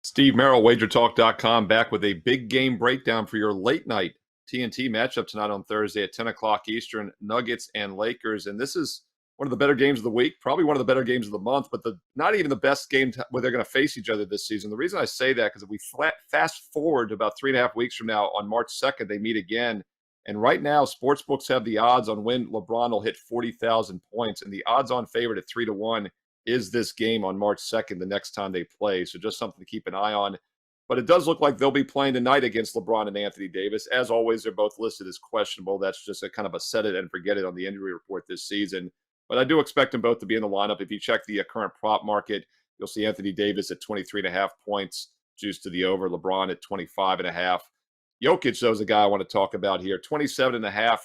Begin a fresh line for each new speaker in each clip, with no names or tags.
Steve Merrill, WagerTalk.com, back with a big game breakdown for your late night TNT matchup tonight on Thursday at 10 o'clock Eastern, Nuggets and Lakers. And this is one of the better games of the week, probably one of the better games of the month, but not even the best game where they're going to face each other this season. The reason I say that because if we fast forward to about 3.5 weeks from now, on March 2nd, they meet again. And right now, sportsbooks have the odds on when LeBron will hit 40,000 points, and the odds-on favorite at 3-1 is this game on March 2nd, the next time they play. So just something to keep an eye on. But it does look like they'll be playing tonight against LeBron and Anthony Davis. As always, they're both listed as questionable. That's just a kind of a set it and forget it on the injury report this season. But I do expect them both to be in the lineup. If you check the current prop market, you'll see Anthony Davis at 23.5 points, juiced to the over. LeBron at 25.5. Jokic, though, is the guy I want to talk about here, 27.5.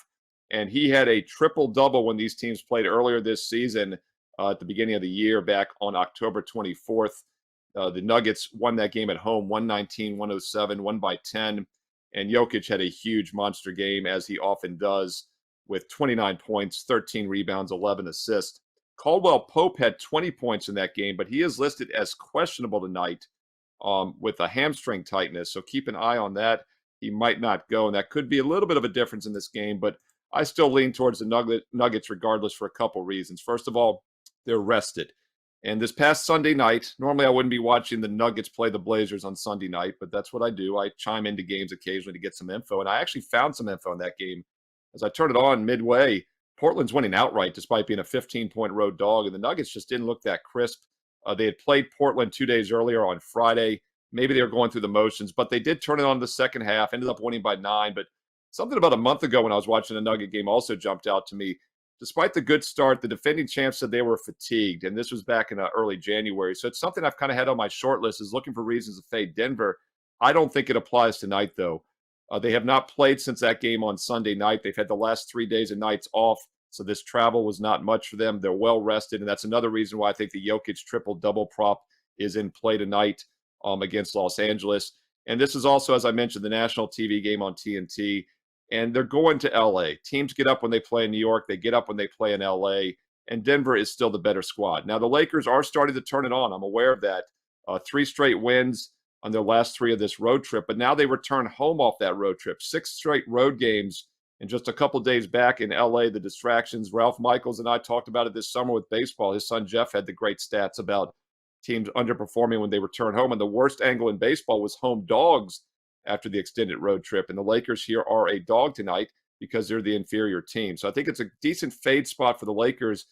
And he had a triple-double when these teams played earlier this season at the beginning of the year, back on October 24th. The Nuggets won that game at home, 119-107, won by 10. And Jokic had a huge monster game, as he often does, with 29 points, 13 rebounds, 11 assists. Caldwell Pope had 20 points in that game, but he is listed as questionable tonight with a hamstring tightness. So keep an eye on that. He might not go, and that could be a little bit of a difference in this game. But I still lean towards the Nuggets regardless for a couple reasons. First of all, they're rested. And this past Sunday night, normally I wouldn't be watching the Nuggets play the Blazers on Sunday night, but that's what I do. I chime into games occasionally to get some info, and I actually found some info in that game. As I turned it on midway, Portland's winning outright despite being a 15-point road dog, and the Nuggets just didn't look that crisp. They had played Portland 2 days earlier on Friday. Maybe they were going through the motions, but they did turn it on in the second half, ended up winning by 9. But something about a month ago when I was watching a Nugget game also jumped out to me. Despite the good start, the defending champs said they were fatigued, and this was back in early January. So it's something I've kind of had on my short list, is looking for reasons to fade Denver. I don't think it applies tonight, though. They have not played since that game on Sunday night. They've had the last 3 days and nights off, so this travel was not much for them. They're well rested, and that's another reason why I think the Jokic triple-double prop is in play tonight against Los Angeles. And this is also, as I mentioned, the national TV game on TNT. And they're going to L.A. Teams get up when they play in New York. They get up when they play in L.A. And Denver is still the better squad. Now, the Lakers are starting to turn it on. I'm aware of that. 3 straight wins on their last 3 of this road trip. But now they return home off that road trip. 6 straight road games. And just a couple days back in L.A., the distractions. Ralph Michaels and I talked about it this summer with baseball. His son Jeff had the great stats about teams underperforming when they return home. And the worst angle in baseball was home dogs after the extended road trip. And the Lakers here are a dog tonight because they're the inferior team. So I think it's a decent fade spot for the Lakers.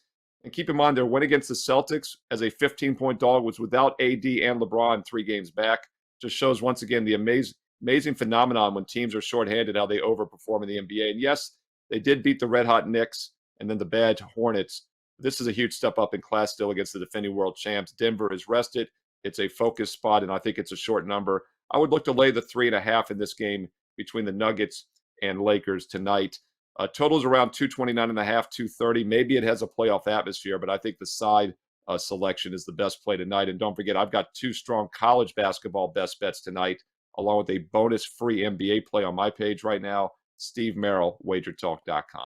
And keep in mind, their win against the Celtics as a 15-point dog was without AD and LeBron 3 games back. Just shows once again the amazing phenomenon when teams are shorthanded, how they overperform in the NBA. And yes, they did beat the red-hot Knicks and then the bad Hornets. This is a huge step up in class still against the defending world champs. Denver is rested. It's a focus spot, and I think it's a short number. I would look to lay the 3.5 in this game between the Nuggets and Lakers tonight. Totals around 229.5, 230. Maybe it has a playoff atmosphere, but I think the side selection is the best play tonight. And don't forget, I've got 2 strong college basketball best bets tonight, along with a bonus free NBA play on my page right now. Steve Merrill, WagerTalk.com.